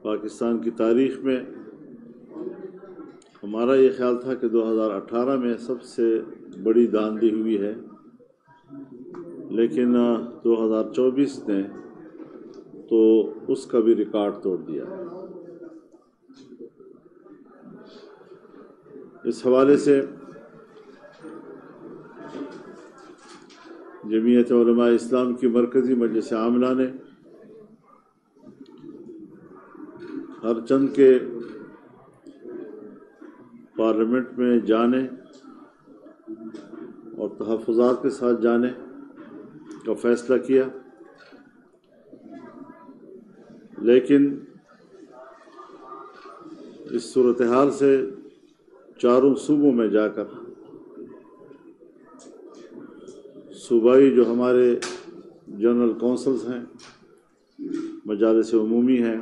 پاکستان کی تاریخ میں ہمارا یہ خیال تھا کہ 2018 میں سب سے بڑی دھاندلی ہوئی ہے، لیکن 2024 نے تو اس کا بھی ریکارڈ توڑ دیا۔ اس حوالے سے جمعیت علماء اسلام کی مرکزی مجلس عاملہ نے ہر چند کے پارلیمنٹ میں جانے اور تحفظات کے ساتھ جانے کا فیصلہ کیا، لیکن اس صورتحال سے چاروں صوبوں میں جا کر صوبائی جو ہمارے جنرل کونسلز ہیں، مجالس عمومی ہیں،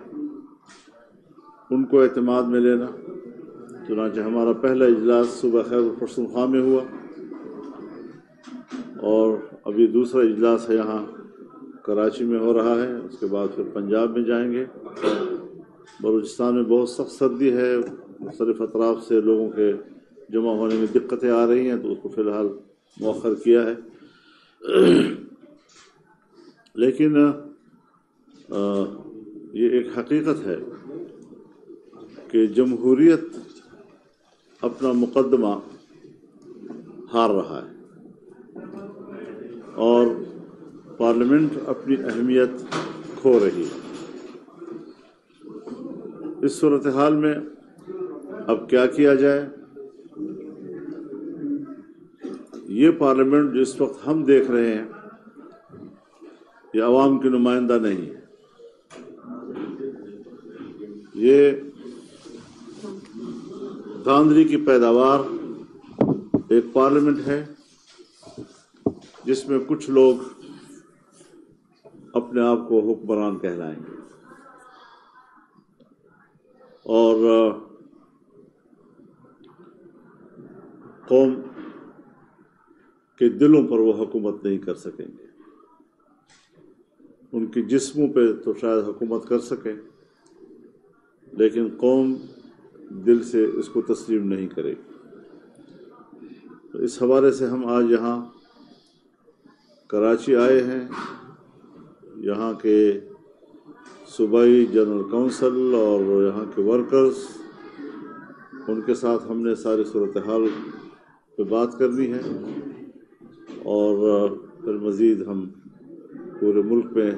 ان کو اعتماد میں لینا۔ چنانچہ ہمارا پہلا اجلاس صوبہ خیبر پختونخوا میں ہوا اور ابھی دوسرا اجلاس ہے یہاں کراچی میں ہو رہا ہے، اس کے بعد پھر پنجاب میں جائیں گے۔ بلوچستان میں بہت سخت سردی ہے، مختلف اطراف سے لوگوں کے جمع ہونے میں دقتیں آ رہی ہیں، تو اس کو فی الحال مؤخر کیا ہے۔ لیکن یہ ایک حقیقت ہے کہ جمہوریت اپنا مقدمہ ہار رہا ہے اور پارلیمنٹ اپنی اہمیت کھو رہی ہے۔ اس صورتحال میں اب کیا کیا جائے؟ یہ پارلیمنٹ جس وقت ہم دیکھ رہے ہیں یہ عوام کی نمائندہ نہیں ہے، یہ دھاندلی کی پیداوار ایک پارلیمنٹ ہے جس میں کچھ لوگ اپنے آپ کو حکمران کہلائیں گے اور قوم کے دلوں پر وہ حکومت نہیں کر سکیں گے۔ ان کے جسموں پہ تو شاید حکومت کر سکیں، لیکن قوم دل سے اس کو تسلیم نہیں کرے گی۔ تو اس حوالے سے ہم آج یہاں کراچی آئے ہیں، یہاں کے صوبائی جنرل کونسل اور یہاں کے ورکرز، ان کے ساتھ ہم نے ساری صورتحال پہ بات کرنی ہے اور پھر مزید ہم پورے ملک میں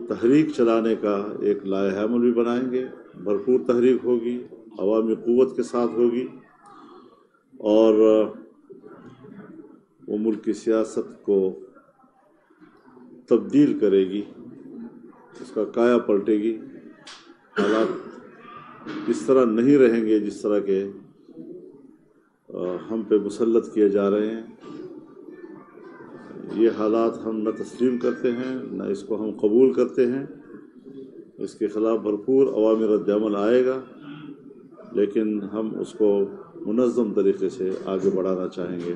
تحریک چلانے کا ایک لائحہ عمل بھی بنائیں گے۔ بھرپور تحریک ہوگی، عوامی قوت کے ساتھ ہوگی اور وہ ملک کی سیاست کو تبدیل کرے گی، اس کا کایا پلٹے گی۔ حالات اس طرح نہیں رہیں گے جس طرح کے ہم پہ مسلط کیے جا رہے ہیں۔ یہ حالات ہم نہ تسلیم کرتے ہیں، نہ اس کو ہم قبول کرتے ہیں۔ اس کے خلاف بھرپور عوامی رد عمل آئے گا، لیکن ہم اس کو منظم طریقے سے آگے بڑھانا چاہیں گے۔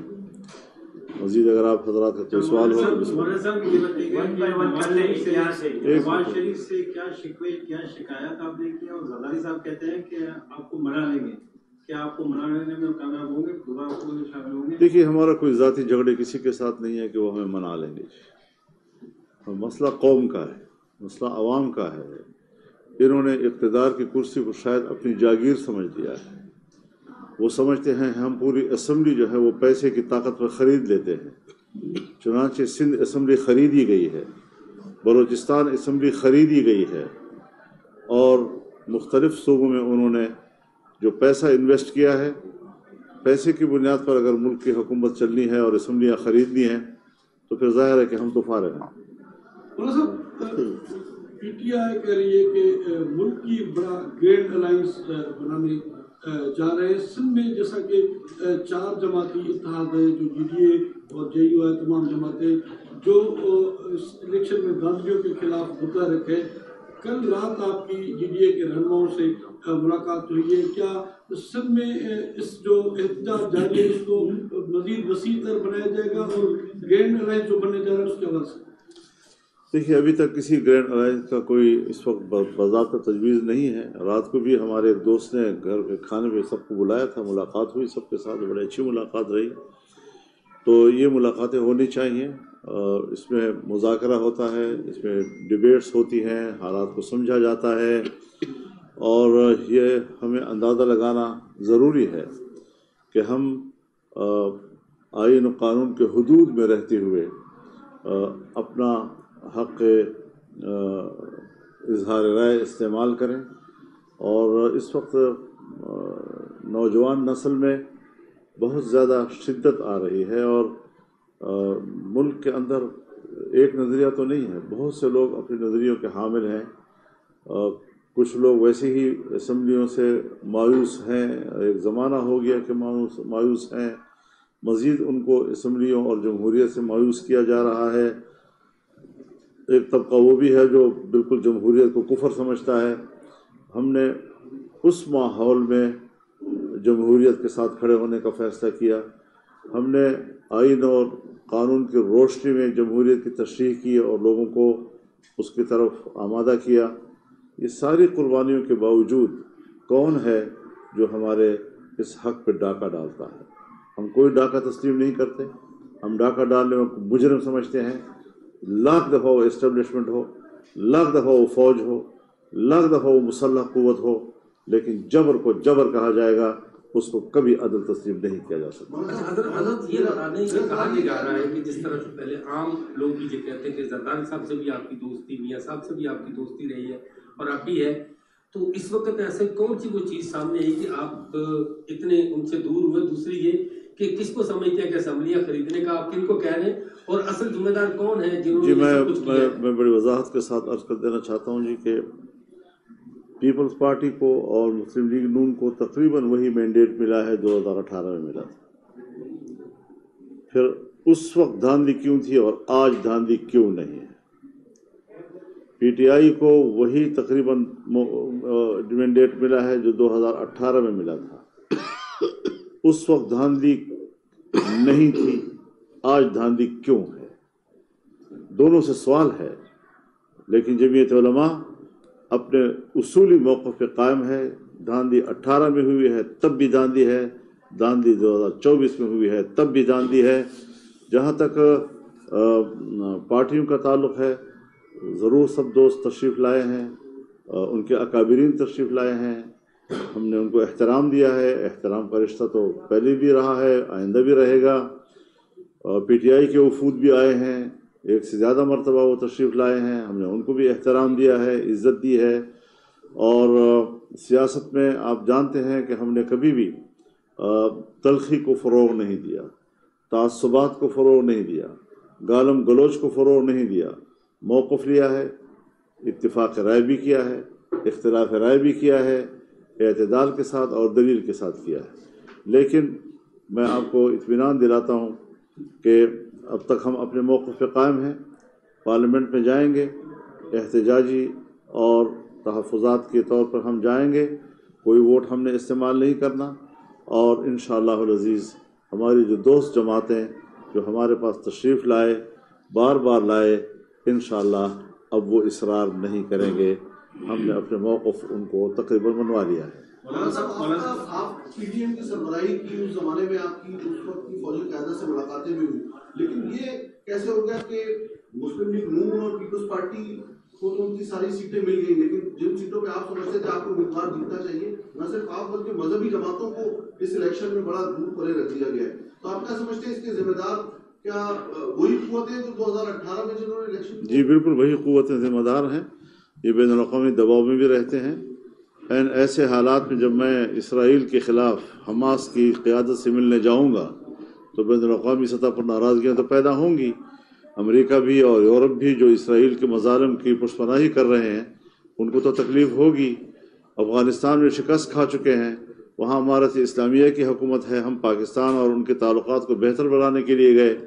مزید اگر آپ حضرات کا کوئی سوال ہو تو نواز شریف سے کیا شکوے کیا شکایت آپ نے کیا، اور زرداری صاحب کہتے ہیں کہ آپ کو منا لیں گے، کیا آپ کو منا لینے میں کامیاب ہوں گے، دوبارہ آپ کو شامل ہوں گے؟ دیکھیے، ہمارا کوئی ذاتی جھگڑے کسی کے ساتھ نہیں ہے کہ وہ ہمیں منا لیں گے۔ مسئلہ قوم کا ہے، مسئلہ عوام کا ہے۔ انہوں نے اقتدار کی کرسی کو شاید اپنی جاگیر سمجھ لیا ہے۔ وہ سمجھتے ہیں ہم پوری اسمبلی جو ہے وہ پیسے کی طاقت پر خرید لیتے ہیں۔ چنانچہ سندھ اسمبلی خریدی گئی ہے، بلوچستان اسمبلی خریدی گئی ہے اور مختلف صوبوں میں انہوں نے جو پیسہ انویسٹ کیا ہے، پیسے کی بنیاد پر اگر ملک کی حکومت چلنی ہے اور اسمبلیاں خریدنی ہیں تو پھر ظاہر ہے کہ ہم تو فارغ ہیں۔ پی ٹی آئی کہہ رہی ہے کہ ملک کی بڑا گرینڈ الائنس بنانے جا رہے ہیں سندھ میں، جیسا کہ 4 جماعتی اتحاد ہے، جو جی ڈی اے اور جے یو ہے، تمام جماعتیں جو اس الیکشن میں دھاندلیوں کے خلاف متحرک ہے۔ کل رات آپ کی جی ڈی اے کے رہنماؤں سے ملاقات ہوئی ہے، کیا سندھ میں اس جو احتجاج جاری ہے اس کو مزید وسیع تر بنایا جائے گا اور گرینڈ الائنس جو بننے جا رہا ہے اس کے حوالے سے؟ دیکھیے ابھی تک کسی گرینڈ الائنس کا کوئی اس وقت باضابطہ تجویز نہیں ہے. رات کو بھی ہمارے ایک دوست نے گھر کے کھانے پہ سب کو بلایا تھا, ملاقات ہوئی سب کے ساتھ, بڑی اچھی ملاقات رہی. تو یہ ملاقاتیں ہونی چاہیے. اس میں مذاکرہ ہوتا ہے, اس میں ڈیبیٹس ہوتی ہیں, حالات کو سمجھا جاتا ہے, اور یہ ہمیں اندازہ لگانا ضروری ہے کہ ہم آئین و قانون کے حدود میں رہتے ہوئے اپنا حق اظہار رائے استعمال کریں. اور اس وقت نوجوان نسل میں بہت زیادہ شدت آ رہی ہے, اور ملک کے اندر ایک نظریہ تو نہیں ہے, بہت سے لوگ اپنے نظریوں کے حامل ہیں. کچھ لوگ ویسے ہی اسمبلیوں سے مایوس ہیں, ایک زمانہ ہو گیا کہ مایوس ہیں, مزید ان کو اسمبلیوں اور جمہوریت سے مایوس کیا جا رہا ہے. ایک طبقہ وہ بھی ہے جو بالکل جمہوریت کو کفر سمجھتا ہے. ہم نے اس ماحول میں جمہوریت کے ساتھ کھڑے ہونے کا فیصلہ کیا. ہم نے آئین اور قانون کی روشنی میں جمہوریت کی تشریح کی اور لوگوں کو اس کی طرف آمادہ کیا. یہ ساری قربانیوں کے باوجود کون ہے جو ہمارے اس حق پہ ڈاکہ ڈالتا ہے؟ ہم کوئی ڈاکہ تسلیم نہیں کرتے. ہم ڈاکہ ڈالنے میں مجرم سمجھتے ہیں. لاکھ دفعہ وہ اسٹیبلشمنٹ ہو, لاکھ دفعہ وہ فوج ہو, لاکھ دفعہ وہ مسلح قوت ہو, لیکن جبر کو جبر کہا جائے گا, اس کو کبھی عدل تسلیم نہیں کیا جا سکتا. حضرت یہ کہا نہیں جا رہا ہے کہ جس طرح سے پہلے عام لوگ بھی یہ کہتے ہیں کہ زرداری صاحب سے بھی آپ کی دوستی, میاں صاحب سے بھی آپ کی دوستی رہی ہے اور اب بھی ہے, تو اس وقت ایسے کون سی وہ چیز سامنے ہے کہ آپ اتنے ان سے دور ہوئے؟ دوسری یہ کہ کس کو سمجھتے ہیں کہ اسمبلیاں خریدنے کا آپ کن کو کہہ رہے ہیں, اور اصل ذمہ دار کون ہے جنہوں نے یہ سب کچھ کیا ہے؟ میں بڑی وضاحت کے ساتھ عرض کر دینا چاہتا ہوں جی کہ پیپلز پارٹی کو اور مسلم لیگ نون کو تقریباً وہی مینڈیٹ ملا ہے 2018 میں ملا تھا. پھر اس وقت دھاندلی کیوں تھی اور آج دھاندلی کیوں نہیں ہے؟ پی ٹی آئی کو وہی تقریباً مینڈیٹ ملا ہے جو 2018 میں ملا تھا. اس وقت دھاندلی نہیں تھی, آج دھاندلی کیوں ہے؟ دونوں سے سوال ہے. لیکن جمعیت علماء اپنے اصولی موقف پہ قائم ہے. دھاندلی 18 میں ہوئی ہے تب بھی دھاندلی ہے, دھاندلی 2024 میں ہوئی ہے تب بھی دھاندلی ہے. جہاں تک پارٹیوں کا تعلق ہے, ضرور سب دوست تشریف لائے ہیں, ان کے اکابرین تشریف لائے ہیں, ہم نے ان کو احترام دیا ہے. احترام کا رشتہ تو پہلے بھی رہا ہے, آئندہ بھی رہے گا. پی ٹی آئی کے وفود بھی آئے ہیں, ایک سے زیادہ مرتبہ وہ تشریف لائے ہیں, ہم نے ان کو بھی احترام دیا ہے, عزت دی ہے. اور سیاست میں آپ جانتے ہیں کہ ہم نے کبھی بھی تلخی کو فروغ نہیں دیا, تعصبات کو فروغ نہیں دیا, گالم گلوچ کو فروغ نہیں دیا. موقف لیا ہے, اتفاق رائے بھی کیا ہے, اختلاف رائے بھی کیا ہے, اعتدال کے ساتھ اور دلیل کے ساتھ کیا ہے. لیکن میں آپ کو اطمینان دلاتا ہوں کہ اب تک ہم اپنے موقف پہ قائم ہیں. پارلیمنٹ میں جائیں گے, احتجاجی اور تحفظات کے طور پر ہم جائیں گے, کوئی ووٹ ہم نے استعمال نہیں کرنا. اور انشاءاللہ العزیز ہماری جو دوست جماعتیں جو ہمارے پاس تشریف لائے, بار بار لائے, انشاءاللہ اب وہ اصرار نہیں کریں گے. ہم نے اپنے موقف ان کو تقریباً منوا لیا ہے. مولانا صاحب, آپ پی ڈی ایم کی سربراہی کی اس زمانے میں آپ کی اس وقت کی فوجی قیادت سے ملاقاتیں بھی ہوئی, لیکن یہ کیسے ہو گیا کہ مسلم لیگ نون اور پیپلز پارٹی کو تو ان کی ساری سیٹیں مل گئی, لیکن جن سیٹوں پہ آپ سمجھتے تھے آپ کو امیدوار جیتنا چاہیے, نہ صرف آپ بلکہ مذہبی جماعتوں کو اس الیکشن میں بڑا دور پرے رکھ دیا گیا ہے, تو آپ کیا سمجھتے ہیں اس کے ذمہ دار کیا وہی قوتیں جو 2018 میں جنہوں نے الیکشن؟ جی بالکل وہی قوتیں ذمہ دار ہیں. یہ بین الاقوامی دباؤ میں بھی رہتے ہیں. ایسے حالات میں جب میں اسرائیل کے خلاف حماس کی قیادت سے ملنے جاؤں گا تو بین الاقوامی سطح پر ناراضگیاں تو پیدا ہوں گی. امریکہ بھی اور یورپ بھی جو اسرائیل کے مظالم کی پشپناہی کر رہے ہیں ان کو تو تکلیف ہوگی. افغانستان میں شکست کھا چکے ہیں, وہاں امارت اسلامیہ کی حکومت ہے. ہم پاکستان اور ان کے تعلقات کو بہتر بنانے کے لیے گئے,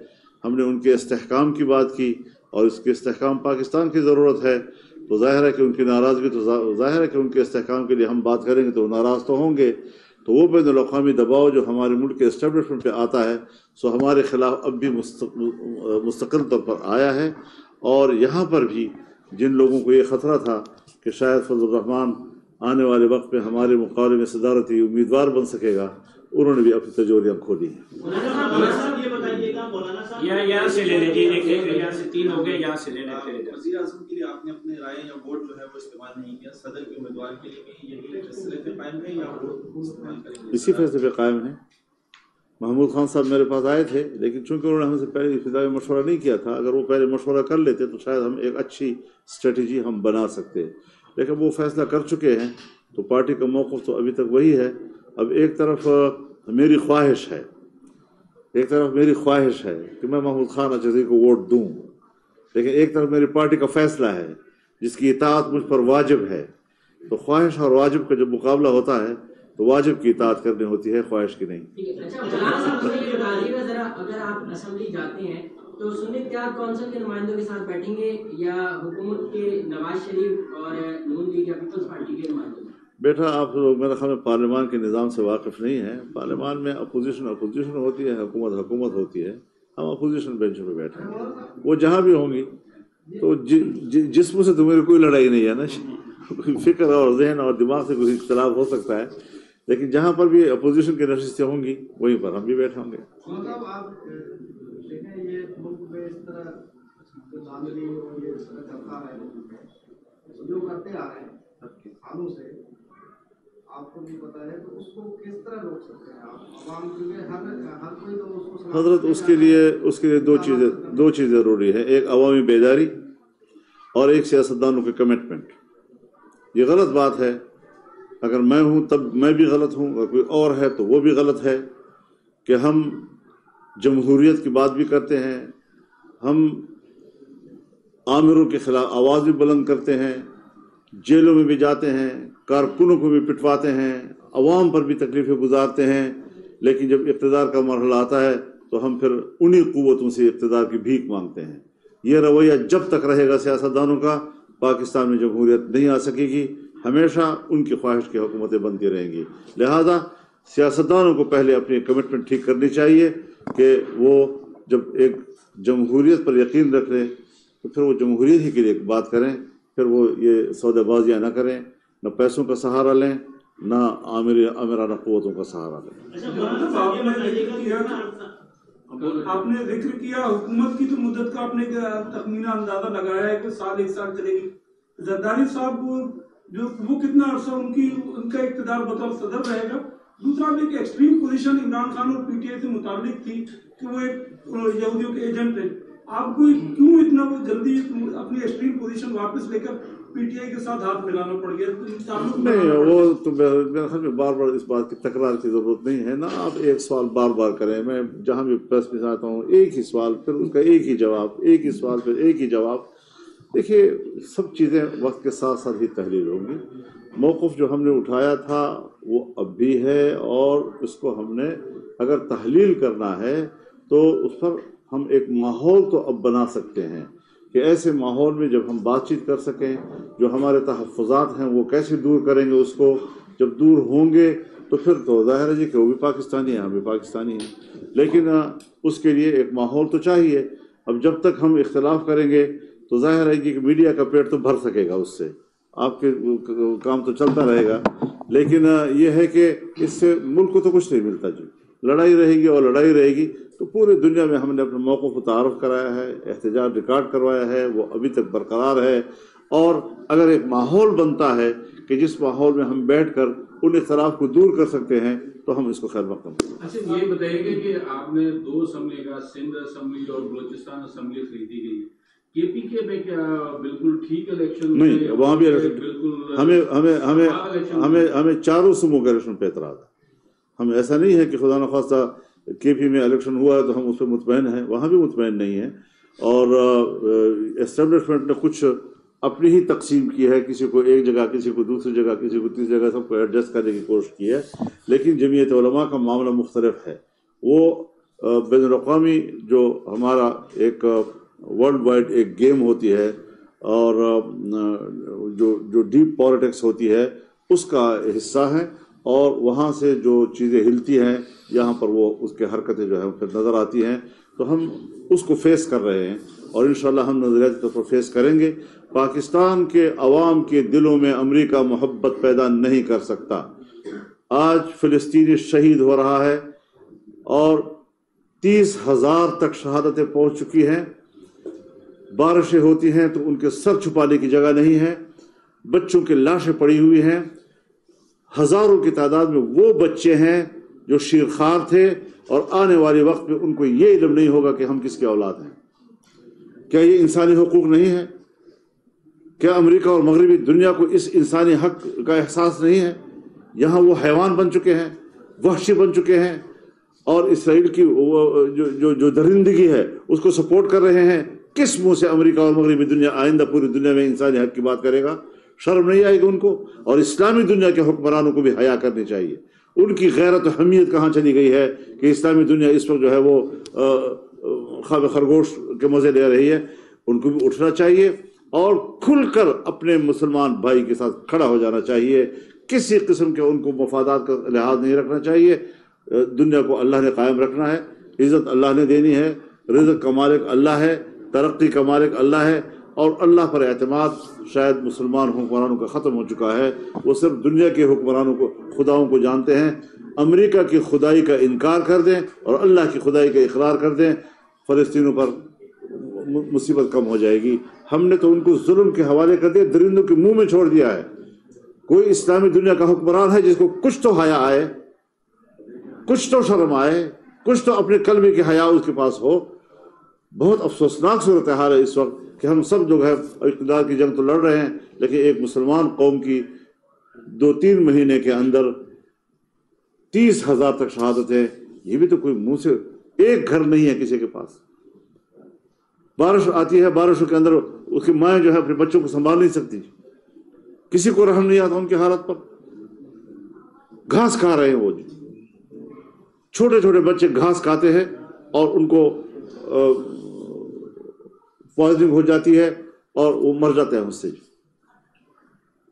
ہم نے ان کے استحکام کی بات کی, اور اس کے استحکام پاکستان کی ضرورت ہے. تو ظاہر ہے کہ ان کی ناراضگی, تو ظاہر ہے کہ ان کے استحکام کے لیے ہم بات کریں گے تو وہ ناراض تو ہوں گے. تو وہ بین الاقوامی دباؤ جو ہمارے ملک کے اسٹیبلشمنٹ پہ آتا ہے سو ہمارے خلاف اب بھی مستقل طور پر آیا ہے, اور یہاں پر بھی جن لوگوں کو یہ خطرہ تھا کہ شاید فضل الرحمان آنے والے وقت میں ہمارے مقابلے میں صدارتی امیدوار بن سکے گا، انہوں نے بھی اپنی تجوریاں کھولی ہیں۔ یہ بتائیے گا مولانا صاحب، یہاں سے لے لیجیے، یہاں سے 3 ہو گئے، یہاں سے لے لیں۔ وزیر اعظم کے لیے آپ نے اپنے رائے یا ووٹ جو ہے وہ استعمال نہیں کیا، صدر کے امیدوار کے لیے بھی یہی فیصلے پہ قائم ہے یا ووٹ استعمال کریں گے؟ اسی فیصلے پہ قائم ہیں۔ محمود خان صاحب میرے پاس آئے تھے، لیکن چونکہ انہوں نے ہم سے پہلے ابتدائی مشورہ نہیں کیا تھا، اگر وہ پہلے مشورہ کر لیتے تو شاید ہم ایک اچھی اسٹریٹجی ہم بنا سکتے، لیکن وہ فیصلہ کر چکے ہیں تو پارٹی کا موقف تو ابھی تک وہی ہے۔ اب ایک طرف میری خواہش ہے کہ میں محمود خان اچھے کو ووٹ دوں، لیکن ایک طرف میری پارٹی کا فیصلہ ہے جس کی اطاعت مجھ پر واجب ہے۔ تو خواہش اور واجب کا جب مقابلہ ہوتا ہے تو واجب کی اطاعت کرنی ہوتی ہے، خواہش کی نہیں۔ اچھا مولانا صاحب مجھے یہ بتائیے گا ذرا، اگر آپ اسمبلی جاتے ہیں تو سنی اتحاد کونسل کے نمائندوں کے ساتھ بیٹھیں گے یا حکومت کے نواز شریف اور نون لیگ یا پیپلز پارٹی کے نمائندوں؟ بیٹا آپ لوگ میرے خیال میں پارلیمان کے نظام سے واقف نہیں ہیں۔ پارلیمان میں اپوزیشن ہوتی ہے، حکومت ہوتی ہے، ہم اپوزیشن بینچ پہ بیٹھے ہیں، وہ جہاں بھی ہوں گی تو جسم سے تو میری کوئی لڑائی نہیں ہے نا، فکر اور ذہن اور دماغ سے کوئی اختلاف ہو سکتا ہے، لیکن جہاں پر بھی اپوزیشن کی نشستیں ہوں گی وہیں پر ہم بھی بیٹھے ہوں گے۔ مطلب آپ دیکھیں یہ ملک میں اس طرح دھاندلی اور یہ اس طرح چلتا ہے جو کرتے آ رہے ہیں سالوں سے، آپ کو بھی پتا ہے، تو اس کو کس طرح روک سکتے ہیں آپ؟ عوام کیونکہ ہر کوئی تو اس کو حضرت اس کے لیے دو چیزیں ضروری ہیں، ایک عوامی بیداری اور ایک سیاستدانوں کی کمٹمنٹ۔ یہ غلط بات ہے، اگر میں ہوں تب میں بھی غلط ہوں، اگر کوئی اور ہے تو وہ بھی غلط ہے کہ ہم جمہوریت کی بات بھی کرتے ہیں، ہم آمروں کے خلاف آواز بھی بلند کرتے ہیں، جیلوں میں بھی جاتے ہیں، کارکنوں کو بھی پٹواتے ہیں، عوام پر بھی تکلیفیں گزارتے ہیں، لیکن جب اقتدار کا مرحلہ آتا ہے تو ہم پھر انہی قوتوں سے اقتدار کی بھیک مانگتے ہیں۔ یہ رویہ جب تک رہے گا سیاستدانوں کا، پاکستان میں جمہوریت نہیں آ سکے گی، ہمیشہ ان کی خواہش کی حکومتیں بنتی رہیں گی۔ لہذا سیاستدانوں کو پہلے اپنی کمٹمنٹ ٹھیک کرنی چاہیے کہ وہ جب ایک جمہوریت پر یقین رکھ لیں تو پھر وہ جمہوریت ہی کے لیے بات کریں، پھر وہ یہ سودے بازیاں نہ کریں، نہ پیسوں کا سہارا لیں، نہ آمرانہ قوتوں کا سہارا لیں۔ آپ نے ذکر کیا حکومت کی تو مدت کا آپ نے تخمینہ اندازہ لگایا ہے کہ ایک سال چلے گی۔ زرداری صاحب جو وہ کتنا عرصہ ان کا اقتدار بطور صدر رہے گا؟ دوسرا بھی ایک ایکسٹریم پوزیشن عمران خان اور پی ٹی آئی سے متعلق تھی کہ وہ ایک یہودیوں کے ایجنٹ ہیں، آپ کو کیوں اتنا وہ جلدی اپنی ایکسٹریم پوزیشن واپس لے کر پی ٹی آئی کے ساتھ ہاتھ ملانا پڑ گیا؟ نہیں، وہ تو میرے خیال میں بار بار اس بات کی تکرار کی ضرورت نہیں ہے نا، آپ ایک سوال بار بار کریں، میں جہاں بھی پریس میں آتا ہوں ایک ہی سوال پھر اس کا ایک ہی جواب، ایک ہی سوال پھر ایک ہی جواب۔ دیکھیے سب چیزیں وقت کے ساتھ ساتھ ہی تحلیل ہوں گی۔ موقف جو ہم نے اٹھایا تھا وہ اب بھی ہے، اور اس کو ہم نے اگر تحلیل کرنا ہے تو اس پر ہم ایک ماحول تو اب بنا سکتے ہیں کہ ایسے ماحول میں جب ہم بات چیت کر سکیں، جو ہمارے تحفظات ہیں وہ کیسے دور کریں گے، اس کو جب دور ہوں گے تو پھر تو ظاہر ہے جی کہ وہ بھی پاکستانی ہیں، ہم بھی پاکستانی ہیں، لیکن اس کے لیے ایک ماحول تو چاہیے۔ اب جب تک ہم اختلاف کریں گے تو ظاہر ہے جی کہ میڈیا کا پیٹ تو بھر سکے گا، اس سے آپ کے کام تو چلتا رہے گا، لیکن یہ ہے کہ اس سے ملک کو تو کچھ نہیں ملتا جی۔ لڑائی رہے گی اور لڑائی رہے گی تو پورے دنیا میں ہم نے اپنے موقف کو تعارف کرایا ہے، احتجاج ریکارڈ کروایا ہے، وہ ابھی تک برقرار ہے۔ اور اگر ایک ماحول بنتا ہے کہ جس ماحول میں ہم بیٹھ کر ان اختلاف کو دور کر سکتے ہیں تو ہم اس کو خیر مقدم کریں۔ اچھا یہ بتائیے گا کہ آپ نے 2 اسمبلی کا، سندھ اسمبلی اور بلوچستان اسمبلی خریدی گئی ہے، کے پی کے میں کیا بالکل ٹھیک الیکشن نہیں، وہاں بھی بالکل ہمیں چاروں صوبوں کا الیکشن پہ اعتراض ہے۔ ہم ایسا نہیں ہے کہ خدا نخواستہ کے پی میں الیکشن ہوا ہے تو ہم اس پہ مطمئن ہیں، وہاں بھی مطمئن نہیں ہیں، اور اسٹیبلشمنٹ نے کچھ اپنی ہی تقسیم کی ہے، کسی کو ایک جگہ، کسی کو دوسری جگہ، کسی کو تیسری جگہ، سب کو ایڈجسٹ کرنے کی کوشش کی ہے، لیکن جمعیت علماء کا معاملہ مختلف ہے۔ وہ بین الاقوامی جو ہمارا ایک ورلڈ وائڈ ایک گیم ہوتی ہے، اور جو ڈیپ پالیٹکس ہوتی ہے اس کا حصہ ہے، اور وہاں سے جو چیزیں ہلتی ہیں یہاں پر وہ اس کے حرکتیں جو ہے پھر نظر آتی ہیں، تو ہم اس کو فیس کر رہے ہیں اور انشاءاللہ ہم نظریاتی طور پر فیس کریں گے. پاکستان کے عوام کے دلوں میں امریکہ محبت پیدا نہیں کر سکتا. آج فلسطینی شہید ہو رہا ہے اور 30,000 تک شہادتیں پہنچ چکی ہیں. بارشیں ہوتی ہیں تو ان کے سر چھپانے کی جگہ نہیں ہے. بچوں کی لاشیں پڑی ہوئی ہیں. ہزاروں کی تعداد میں وہ بچے ہیں جو شیرخوار تھے اور آنے والے وقت میں ان کو یہ علم نہیں ہوگا کہ ہم کس کے اولاد ہیں. کیا یہ انسانی حقوق نہیں ہے؟ کیا امریکہ اور مغربی دنیا کو اس انسانی حق کا احساس نہیں ہے؟ یہاں وہ حیوان بن چکے ہیں, وحشی بن چکے ہیں, اور اسرائیل کی جو درندگی ہے اس کو سپورٹ کر رہے ہیں. کس منہ سے امریکہ اور مغربی دنیا آئندہ پوری دنیا میں انسانی حق کی بات کرے گا؟ شرم نہیں آئے گی ان کو؟ اور اسلامی دنیا کے حکمرانوں کو بھی حیا کرنی چاہیے. ان کی غیرت و حمیت کہاں چلی گئی ہے کہ اسلامی دنیا اس وقت جو ہے وہ خواب خرگوش کے مزے لے رہی ہے؟ ان کو بھی اٹھنا چاہیے اور کھل کر اپنے مسلمان بھائی کے ساتھ کھڑا ہو جانا چاہیے. کسی قسم کے ان کو مفادات کا لحاظ نہیں رکھنا چاہیے. دنیا کو اللہ نے قائم رکھنا ہے, عزت اللہ نے دینی ہے, رزق کا مالک اللہ ہے, ترقی کا مالک اللہ ہے, اور اللہ پر اعتماد شاید مسلمان حکمرانوں کا ختم ہو چکا ہے. وہ صرف دنیا کے حکمرانوں کو, خداؤں کو جانتے ہیں. امریکہ کی خدائی کا انکار کر دیں اور اللہ کی خدائی کا اقرار کر دیں, فلسطینوں پر مصیبت کم ہو جائے گی. ہم نے تو ان کو ظلم کے حوالے کر دیا, درندوں کے منہ میں چھوڑ دیا ہے. کوئی اسلامی دنیا کا حکمران ہے جس کو کچھ تو حیا آئے, کچھ تو شرم آئے, کچھ تو اپنے کلمے کی حیا اس کے پاس ہو. بہت افسوسناک صورتحال ہے اس وقت کہ ہم سب جو ہے اقتدار کی جنگ تو لڑ رہے ہیں, لیکن ایک مسلمان قوم کی 2-3 مہینے کے اندر 30,000 تک شہادتیں, یہ بھی تو کوئی منہ سے, ایک گھر نہیں ہے کسی کے پاس. بارش آتی ہے, بارشوں کے اندر اس کی مائیں جو ہے اپنے بچوں کو سنبھال نہیں سکتی. کسی کو رحم نہیں آتا ان کی حالت پر. گھاس کھا رہے ہیں وہ, چھوٹے چھوٹے بچے گھاس کھاتے ہیں اور ان کو پوائزننگ ہو جاتی ہے اور وہ مر جاتے ہیں اس سے.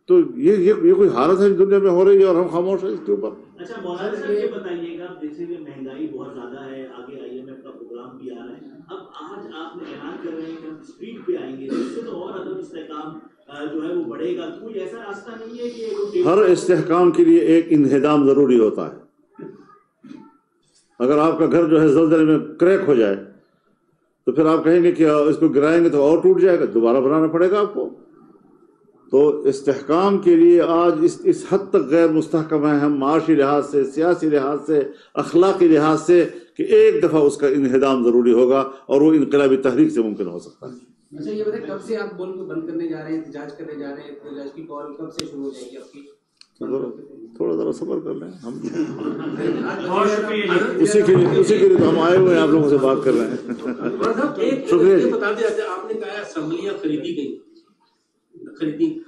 تو یہ کوئی حالت ہے دنیا میں ہو رہی ہے اور ہم خاموش ہیں اس کے اوپر. اچھا مولانا صاحب یہ بتائیے گا, جیسے کہ مہنگائی بہت زیادہ ہے, آگے IMF کا پروگرام بھی آ رہا ہے, اب آج آپ نے اعلان کر رہے ہیں کہ ہم اسپیڈ پہ آئیں گے, اس سے تو اور عدم استحکام جو ہے وہ بڑھے گا. کوئی ایسا راستہ نہیں ہے کہ ہر استحکام کے لیے ایک انہدام ضروری ہوتا ہے. اگر آپ کا گھر جو ہے زلزلے میں کریک ہو جائے تو پھر آپ کہیں گے کہ اس کو گرائیں گے تو اور ٹوٹ جائے گا, دوبارہ بنانا پڑے گا آپ کو. تو استحکام کے لیے آج اس حد تک غیر مستحکم ہیں ہم, معاشی لحاظ سے, سیاسی لحاظ سے, اخلاقی لحاظ سے, کہ ایک دفعہ اس کا انہدام ضروری ہوگا اور وہ انقلابی تحریک سے ممکن ہو سکتا ہے. اچھا یہ بتائیں, کب سے آپ ملک کو بند کرنے جا رہے ہیں, احتجاج کرنے جا رہے ہیں, احتجاج کی کال کب سے شروع ہو جائے گی آپ کی؟ تھوڑا ذرا صبر کر لیں, ہم اسی کے لیے تو ہم آئے ہوئے ہیں, آپ لوگوں سے بات کر رہے ہیں. شکریہ. بتا دیں, آپ نے کہا اسمبلیاں خریدی گئی,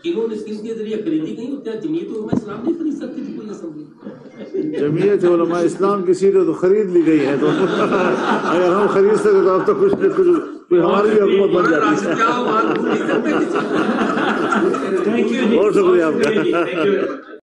کنہوں نے کس کے ذریعے خریدی گئی, کیا جمعیت علماء اسلام نہیں خرید سکتی تھی کوئی اسمبلی؟ جمعیت علماء اسلام کی سیٹیں تو خرید لی گئی ہیں, تو اگر ہم خرید سکتے تو اب تو کچھ کوئی ہماری بھی حکومت بن جاتی ہے. بہت شکریہ آپ کا.